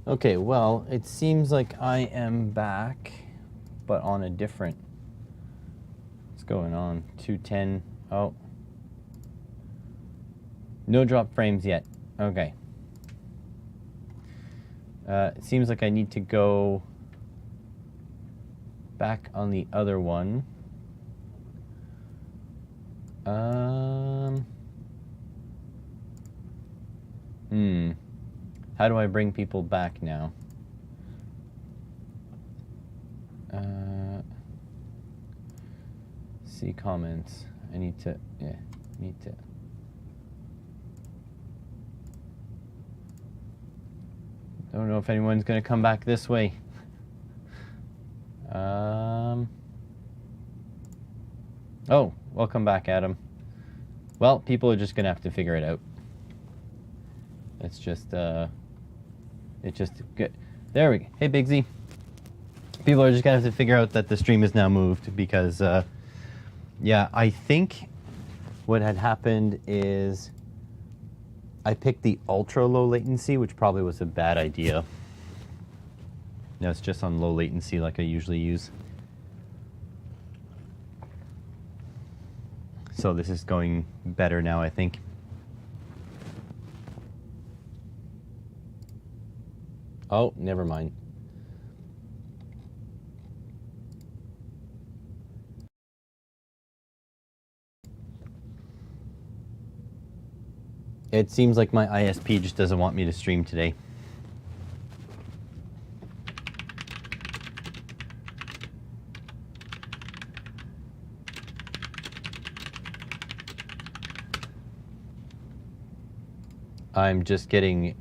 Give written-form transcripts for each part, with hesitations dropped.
Okay, well, it seems like I am back, but on a different... What's going on? 210. Oh. No drop frames yet. Okay. It seems like I need to go back on the other one. How do I bring people back now? See comments. I need to, Don't know if anyone's gonna come back this way. Oh, welcome back, Adam. Well, people are just gonna have to figure it out. It's just, it's just good. There we go. Hey, Bigsy. People are just gonna have to figure out that the stream is now moved because, yeah, I think what had happened is I picked the ultra low latency, which probably was a bad idea. Now it's just on low latency like I usually use. So this is going better now, I think. Oh, never mind. It seems like my ISP just doesn't want me to stream today. I'm just getting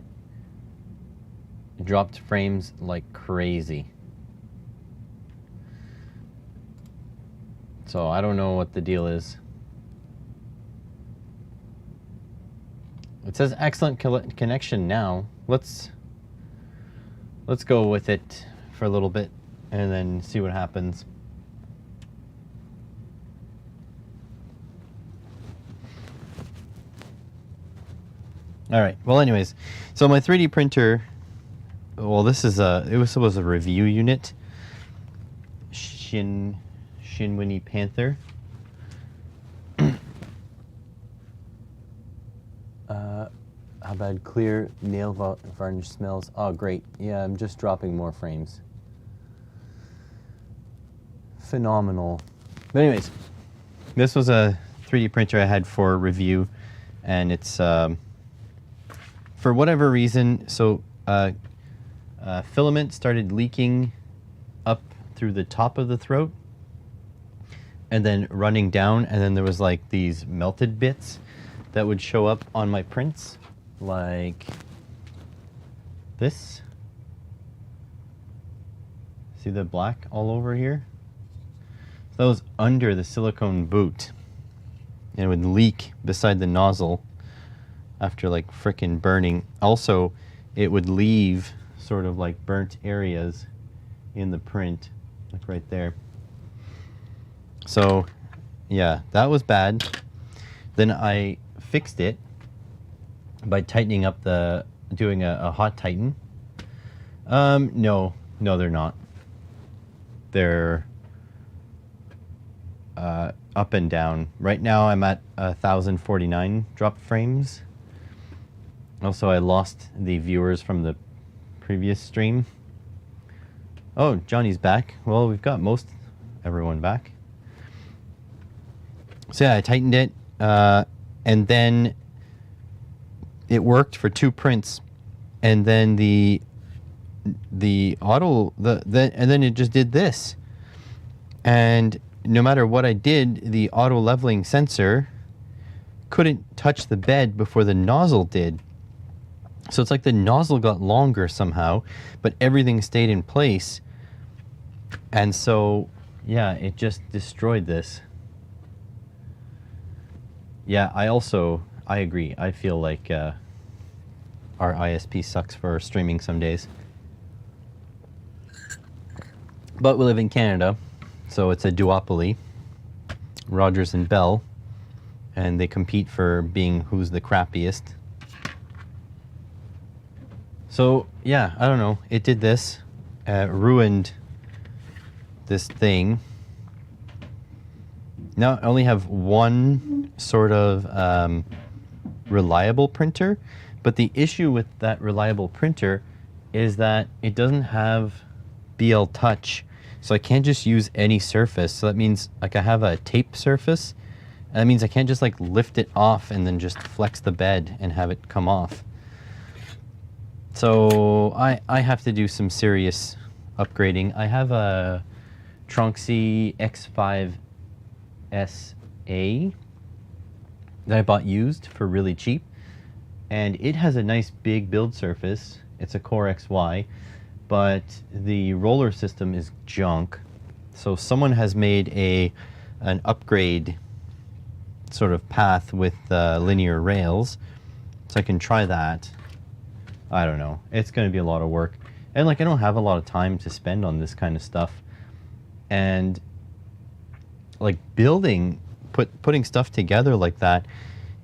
dropped frames like crazy. So I don't know what the deal is. It says excellent connection now. Let's go with it for a little bit and then see what happens. All right. Well, anyways, so my 3D printer. Well, this is it was a review unit. Shinwini Panther. How bad clear nail varnish smells? Oh, great. Yeah, I'm just dropping more frames. Phenomenal. But anyways, this was a 3D printer I had for review, and it's for whatever reason, so filament started leaking up through the top of the throat and then running down, and then there was like these melted bits that would show up on my prints, like this. See the black all over here? So that was under the silicone boot, and it would leak beside the nozzle after like frickin' burning. Also, it would leave sort of like burnt areas in the print, like right there. So yeah, that was bad. Then I fixed it by tightening up doing a hot tighten. No, they're not. They're up and down. Right now I'm at 1,049 drop frames. Also, I lost the viewers from the previous stream. Oh, Johnny's back. Well, we've got everyone back. So yeah, I tightened it, and then it worked for 2 prints, and then and then it just did this. And no matter what I did, the auto leveling sensor couldn't touch the bed before the nozzle did. So it's like the nozzle got longer somehow, but everything stayed in place. And so, yeah, it just destroyed this. Yeah, I agree. I feel like our ISP sucks for streaming some days. But we live in Canada, so it's a duopoly. Rogers and Bell, and they compete for being who's the crappiest. So yeah, I don't know. It did this, ruined this thing. Now I only have one sort of reliable printer, but the issue with that reliable printer is that it doesn't have BL Touch, so I can't just use any surface. So that means like I have a tape surface. That means I can't just like lift it off and then just flex the bed and have it come off. So I have to do some serious upgrading. I have a Tronxy X5SA that I bought used for really cheap, and it has a nice big build surface. It's a Core XY, but the roller system is junk. So someone has made an upgrade sort of path with linear rails, so I can try that. I don't know. It's going to be a lot of work, and like I don't have a lot of time to spend on this kind of stuff. And like putting stuff together like that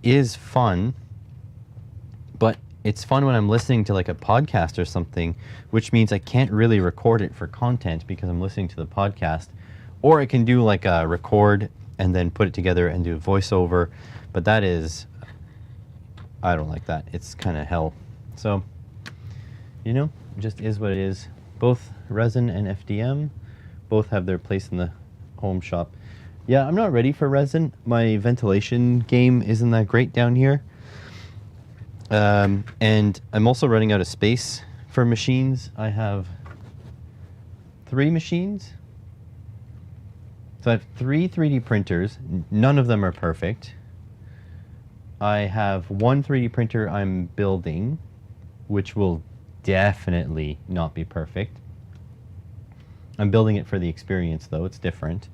is fun, but it's fun when I'm listening to like a podcast or something, which means I can't really record it for content because I'm listening to the podcast. Or I can do like a record and then put it together and do a voiceover, but that is, I don't like that. It's kind of hell. So, you know, it just is what it is. Both resin and FDM both have their place in the home shop. Yeah, I'm not ready for resin. My ventilation game isn't that great down here. And I'm also running out of space for machines. I have 3 machines. So I have 3 3D printers. None of them are perfect. I have 1 3D printer I'm building, which will definitely not be perfect. I'm building it for the experience though, it's different.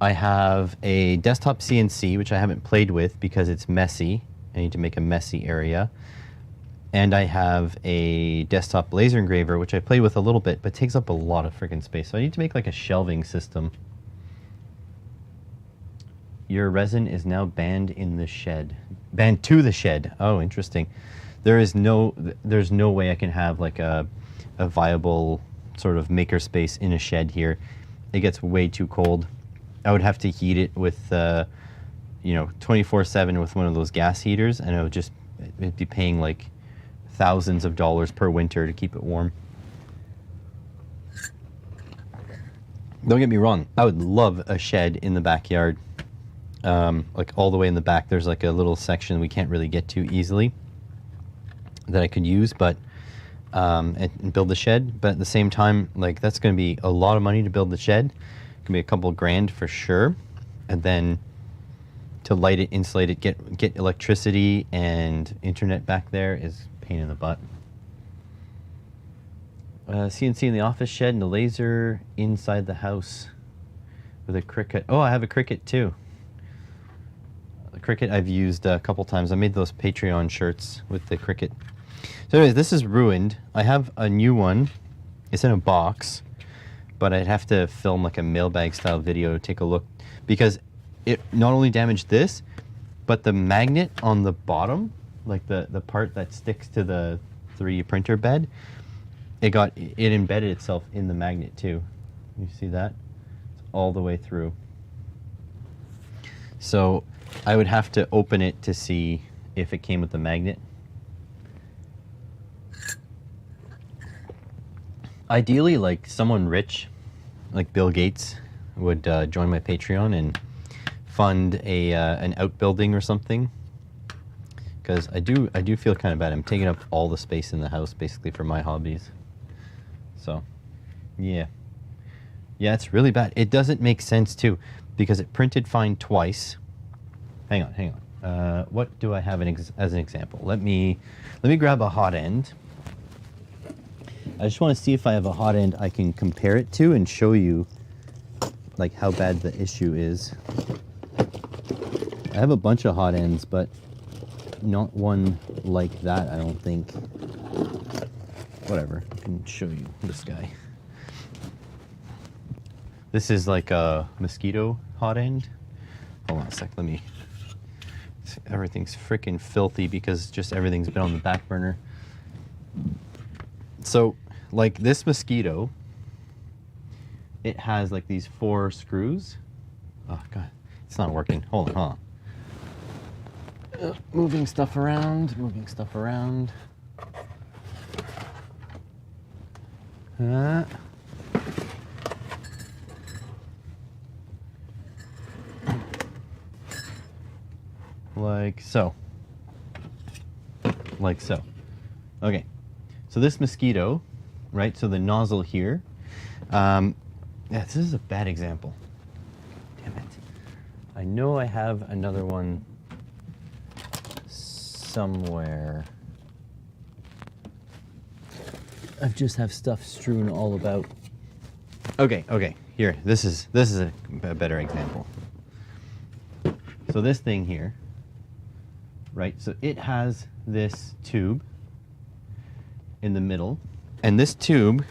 I have a desktop CNC, which I haven't played with because it's messy. I need to make a messy area. And I have a desktop laser engraver, which I play with a little bit, but takes up a lot of freaking space. So I need to make like a shelving system. Your resin is now banned in the shed. Banned to the shed. Oh, interesting. There's no way I can have like a viable sort of makerspace in a shed here. It gets way too cold. I would have to heat it with, 24/7 with one of those gas heaters, and it'd be paying like thousands of dollars per winter to keep it warm. Don't get me wrong, I would love a shed in the backyard. Like all the way in the back, there's like a little section we can't really get to easily that I could use, but and build the shed. But at the same time, like that's going to be a lot of money to build the shed. It can be a couple grand for sure, and then to light it, insulate it, get electricity and internet back there is a pain in the butt. CNC in the office shed and a laser inside the house with a Cricut. Oh, I have a Cricut too. The Cricut I've used a couple times. I made those Patreon shirts with the Cricut. So anyways, this is ruined. I have a new one. It's in a box, but I'd have to film like a mailbag style video to take a look, because it not only damaged this, but the magnet on the bottom, like the part that sticks to the 3D printer bed, it embedded itself in the magnet too. You see that? It's all the way through. So I would have to open it to see if it came with the magnet. Ideally, like someone rich, like Bill Gates, would join my Patreon and fund an outbuilding or something. Because I do feel kind of bad. I'm taking up all the space in the house basically for my hobbies. So, yeah, it's really bad. It doesn't make sense too, because it printed fine twice. Hang on. What do I have as an example? Let me grab a hot end. I just want to see if I have a hot end I can compare it to and show you like how bad the issue is. I have a bunch of hot ends, but not one like that, I don't think. Whatever, I can show you this guy. This is like a mosquito hot end. Hold on a sec, everything's freaking filthy because just everything's been on the back burner. So like this mosquito, it has like these 4 screws. Oh God, it's not working. Hold on. Moving stuff around. Like so. Like so. Okay. So this mosquito, right? So the nozzle here. Yeah, this is a bad example. Damn it. I know I have another one somewhere. I just have stuff strewn all about. Okay. Here, this is a better example. So this thing here, right? So it has this tube in the middle, and this tube,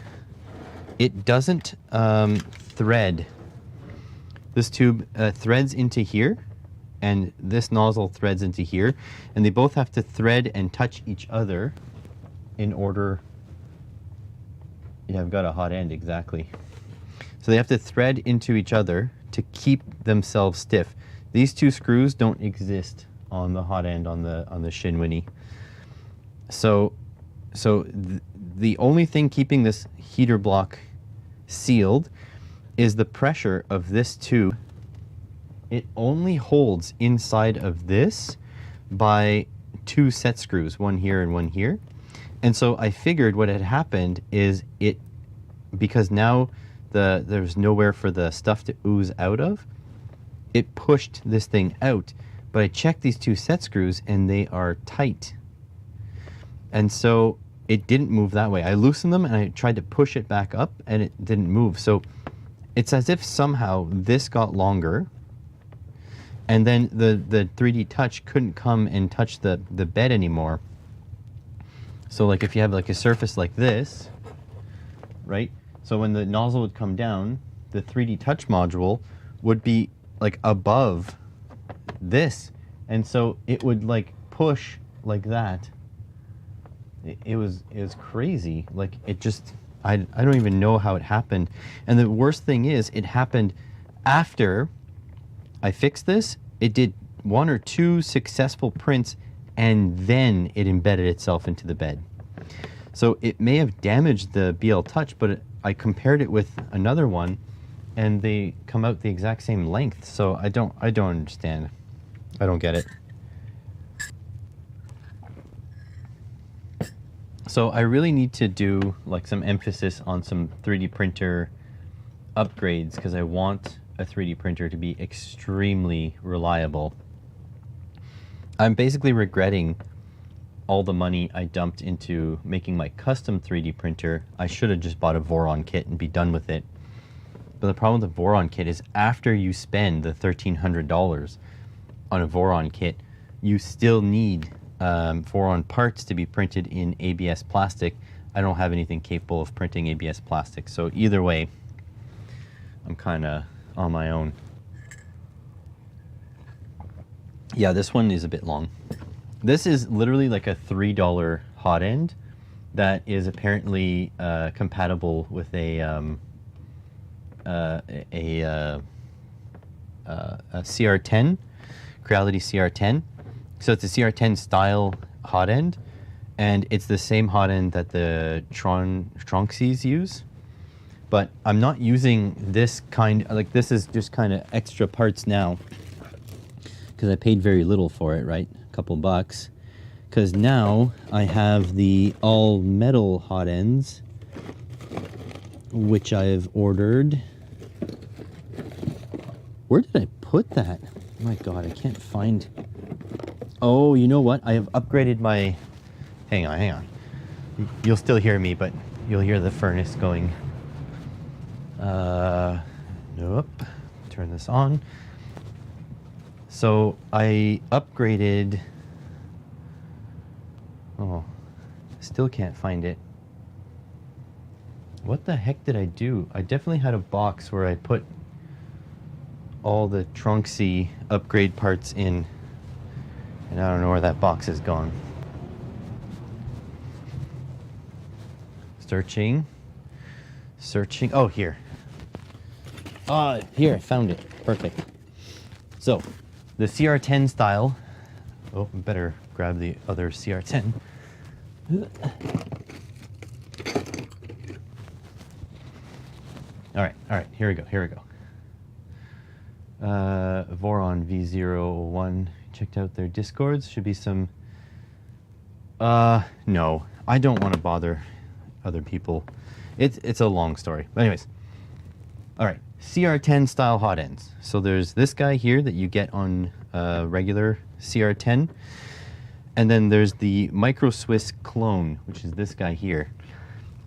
it doesn't thread. This tube threads into here, and this nozzle threads into here, and they both have to thread and touch each other in order. Yeah, I've got a hot end, exactly. So they have to thread into each other to keep themselves stiff. These 2 screws don't exist on the hot end on the Shinwini. So the only thing keeping this heater block sealed is the pressure of this tube. It only holds inside of this by 2 set screws, one here and one here. And so I figured what had happened is because now there's nowhere for the stuff to ooze out of, it pushed this thing out. But I checked these 2 set screws and they are tight. And so it didn't move that way. I loosened them and I tried to push it back up and it didn't move. So it's as if somehow this got longer, and then the 3D touch couldn't come and touch the bed anymore. So like if you have like a surface like this, right? So when the nozzle would come down, the 3D touch module would be like above this. And so it would like push like that. It was crazy. Like it just, I don't even know how it happened. And the worst thing is it happened after I fixed this. It did 1 or 2 successful prints and then it embedded itself into the bed. So it may have damaged the BL Touch, but I compared it with another one and they come out the exact same length. So I don't understand. I don't get it. So I really need to do like some emphasis on some 3D printer upgrades because I want a 3D printer to be extremely reliable. I'm basically regretting all the money I dumped into making my custom 3D printer. I should have just bought a Voron kit and be done with it. But the problem with the Voron kit is after you spend the $1,300 on a Voron kit, you still need Voron parts to be printed in ABS plastic. I don't have anything capable of printing ABS plastic. So either way, I'm kind of on my own. Yeah, this one is a bit long. This is literally like a $3 hot end that is apparently compatible with a CR10, Creality CR10. So it's a CR10 style hot end, and it's the same hot end that the Tronxies use. But I'm not using this kind, like this is just kind of extra parts now because I paid very little for it, right? A couple bucks. Because now I have the all metal hot ends, which I've ordered. Where did I put that? Oh my God, I can't find. Oh, you know what? I have upgraded my, hang on. You'll still hear me, but you'll hear the furnace going. Nope. Turn this on. So I upgraded. Oh, still can't find it. What the heck did I do? I definitely had a box where I put all the Tronxy upgrade parts in, and I don't know where that box is gone. Searching. Searching. Oh, here. Here, I found it. Perfect. So, the CR10 style. Oh, better grab the other CR10. All right, here we go. Voron V01, checked out their Discords. Should be some... no, I don't want to bother other people. It's a long story. But anyways, all right, CR10 style hot ends. So there's this guy here that you get on regular CR10. And then there's the Micro Swiss clone, which is this guy here.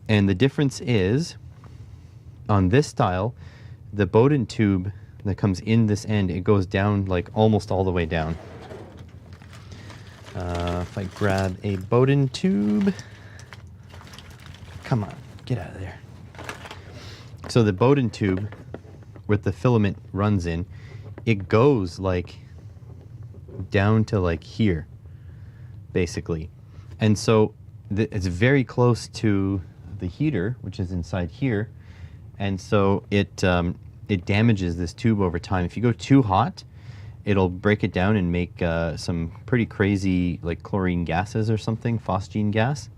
And the difference is, on this style, the Bowden tube that comes in this end, it goes down like almost all the way down. If I grab a Bowden tube, come on, get out of there. So the Bowden tube with the filament runs in, it goes like down to like here, basically. And so it's very close to the heater, which is inside here. And so it damages this tube over time. If you go too hot, it'll break it down and make some pretty crazy like chlorine gases or something, phosgene gas.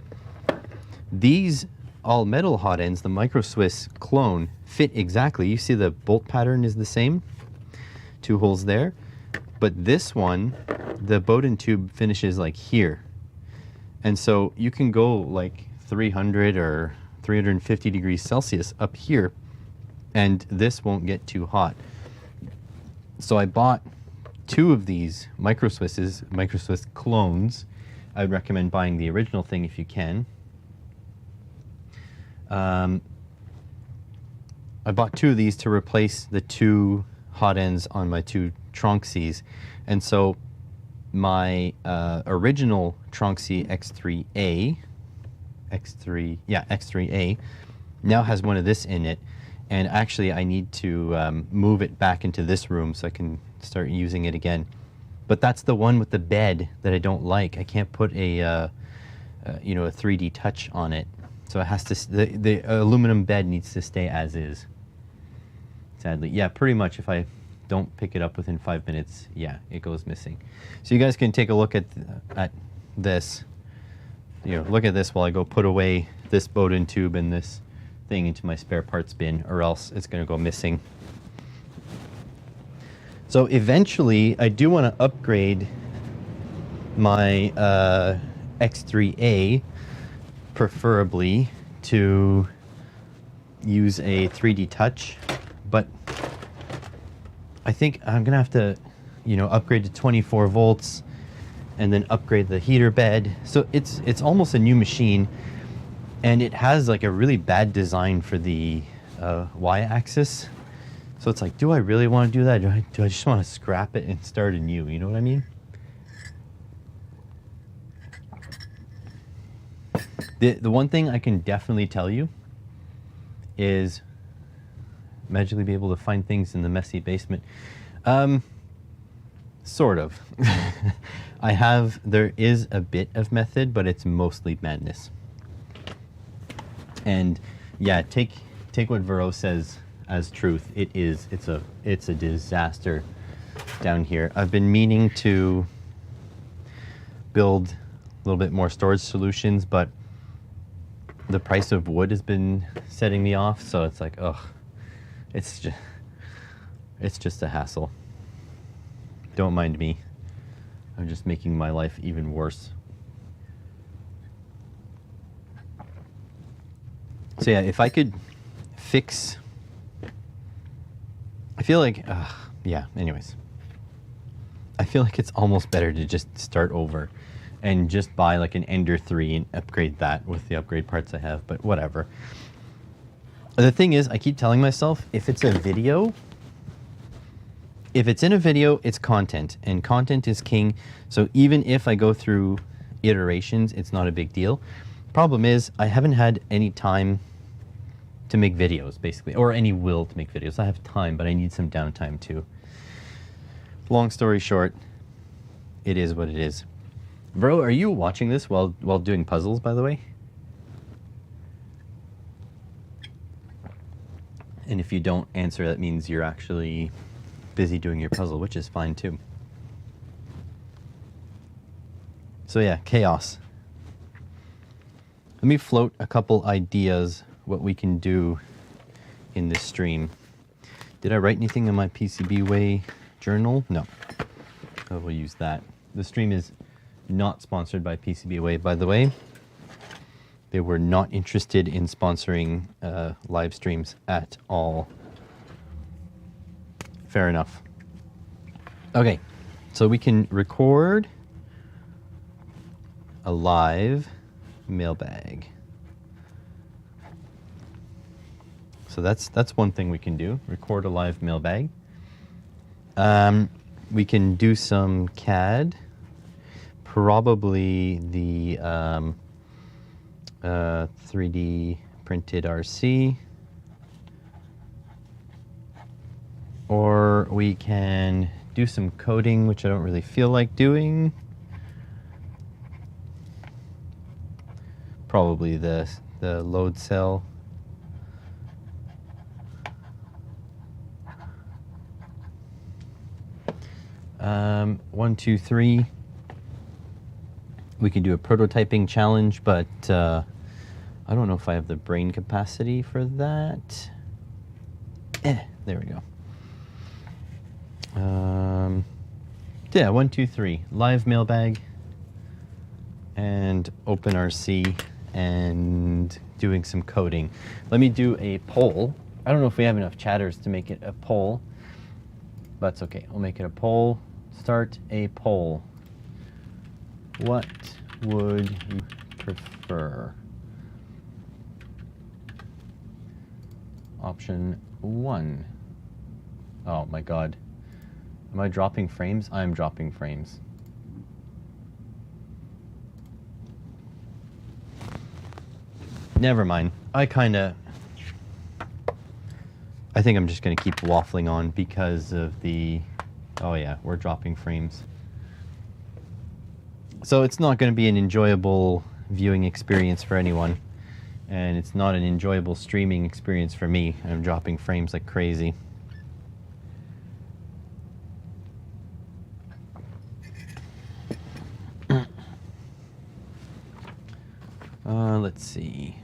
These all metal hot ends, the Micro Swiss clone, fit exactly. You see the bolt pattern is the same, 2 holes there. But this one, the Bowden tube finishes like here. And so you can go like 300 or 350 degrees Celsius up here, and this won't get too hot. So I bought 2 of these Micro Swiss clones. I'd recommend buying the original thing if you can. I bought 2 of these to replace the 2 hot ends on my 2 Tronxies. And so my original Tronxy X3A, X3A, now has one of this in it. And actually I need to move it back into this room so I can start using it again. But that's the one with the bed that I don't like. I can't put a 3D touch on it. So it has to, the aluminum bed needs to stay as is. Sadly. Yeah, pretty much if I don't pick it up within 5 minutes, yeah, it goes missing. So you guys can take a look at this. Look at this while I go put away this Bowden tube and this thing into my spare parts bin, or else it's going to go missing. So eventually I do want to upgrade my X3A, preferably to use a 3D touch, but I think I'm gonna have to upgrade to 24 volts and then upgrade the heater bed. So it's almost a new machine, and it has like a really bad design for the y-axis. So it's like, do I really want to do that? Do I just want to scrap it and start anew? You know what I mean? The one thing I can definitely tell you is magically be able to find things in the messy basement. Sort of. There is a bit of method, but it's mostly madness. And yeah, take what Vero says as truth. It's a disaster down here. I've been meaning to build a little bit more storage solutions, but the price of wood has been setting me off, so it's like, ugh, it's just a hassle. Don't mind me. I'm just making my life even worse. So yeah, if I could fix, I feel like, yeah, anyways. I feel like it's almost better to just start over and just buy like an Ender 3 and upgrade that with the upgrade parts I have, but whatever. The thing is, I keep telling myself, if it's in a video, it's content, and content is king. So even if I go through iterations, it's not a big deal. Problem is, I haven't had any time to make videos, basically, or any will to make videos. I have time, but I need some downtime too. Long story short, it is what it is. Bro, are you watching this while doing puzzles, by the way? if you don't answer, that means you're actually busy doing your puzzle, which is fine too. So yeah, chaos. Let me float a couple ideas what we can do in this stream. Did I write anything in my PCB Way journal? No. I will use that. The stream is not sponsored by PCB Way, by the way. They were not interested in sponsoring live streams at all. Fair enough. Okay, so we can record a live mailbag. So that's one thing we can do, record a live mailbag. We can do some CAD, probably the 3D printed RC, or we can do some coding, which I don't really feel like doing. Probably the load cell. One, two, three. We can do a prototyping challenge, but I don't know if I have the brain capacity for that. There we go. Yeah, 1, 2, 3. Live mailbag and OpenRC and doing some coding. Let me do a poll. I don't know if we have enough chatters to make it a poll, but it's okay. I'll make it a poll. Start a poll. What would you prefer? Option 1. Oh my god. Am I dropping frames? I'm dropping frames. Never mind. I think I'm just going to keep waffling on because of the... Oh yeah, we're dropping frames. So it's not going to be an enjoyable viewing experience for anyone. And it's not an enjoyable streaming experience for me. I'm dropping frames like crazy. Let's see.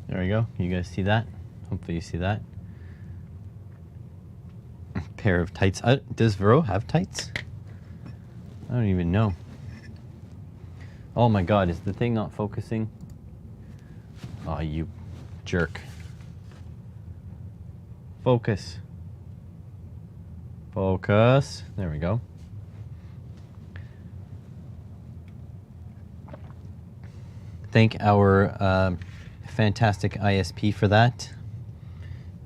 There we go. You guys see that? Hopefully you see that. A pair of tights. Does Vero have tights? I don't even know. Oh my god, is the thing not focusing? Oh, you jerk. Focus. Focus. There we go. Thank our fantastic ISP for that.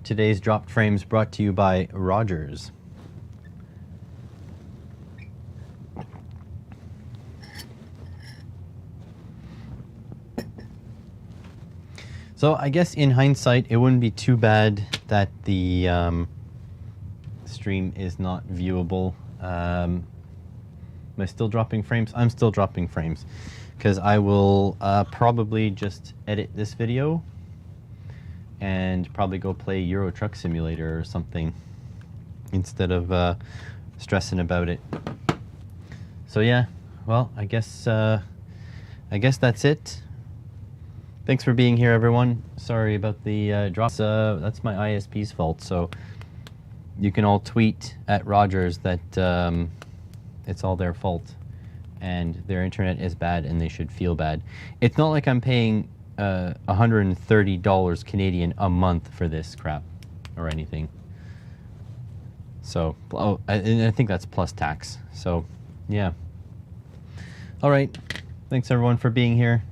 Today's dropped frames brought to you by Rogers. So I guess in hindsight, it wouldn't be too bad that the stream is not viewable. Am I still dropping frames? I'm still dropping frames. Because I will probably just edit this video and probably go play Euro Truck Simulator or something instead of stressing about it. So yeah, well, I guess that's it. Thanks for being here, everyone. Sorry about the drops. That's my ISP's fault. So you can all tweet at Rogers that it's all their fault. And their internet is bad and they should feel bad. It's not like I'm paying $130 Canadian a month for this crap or anything. So, and I think that's plus tax. So, yeah. All right. Thanks everyone for being here.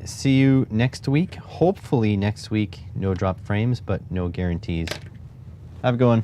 See you next week. Hopefully next week, no drop frames, but no guarantees. Have a good one.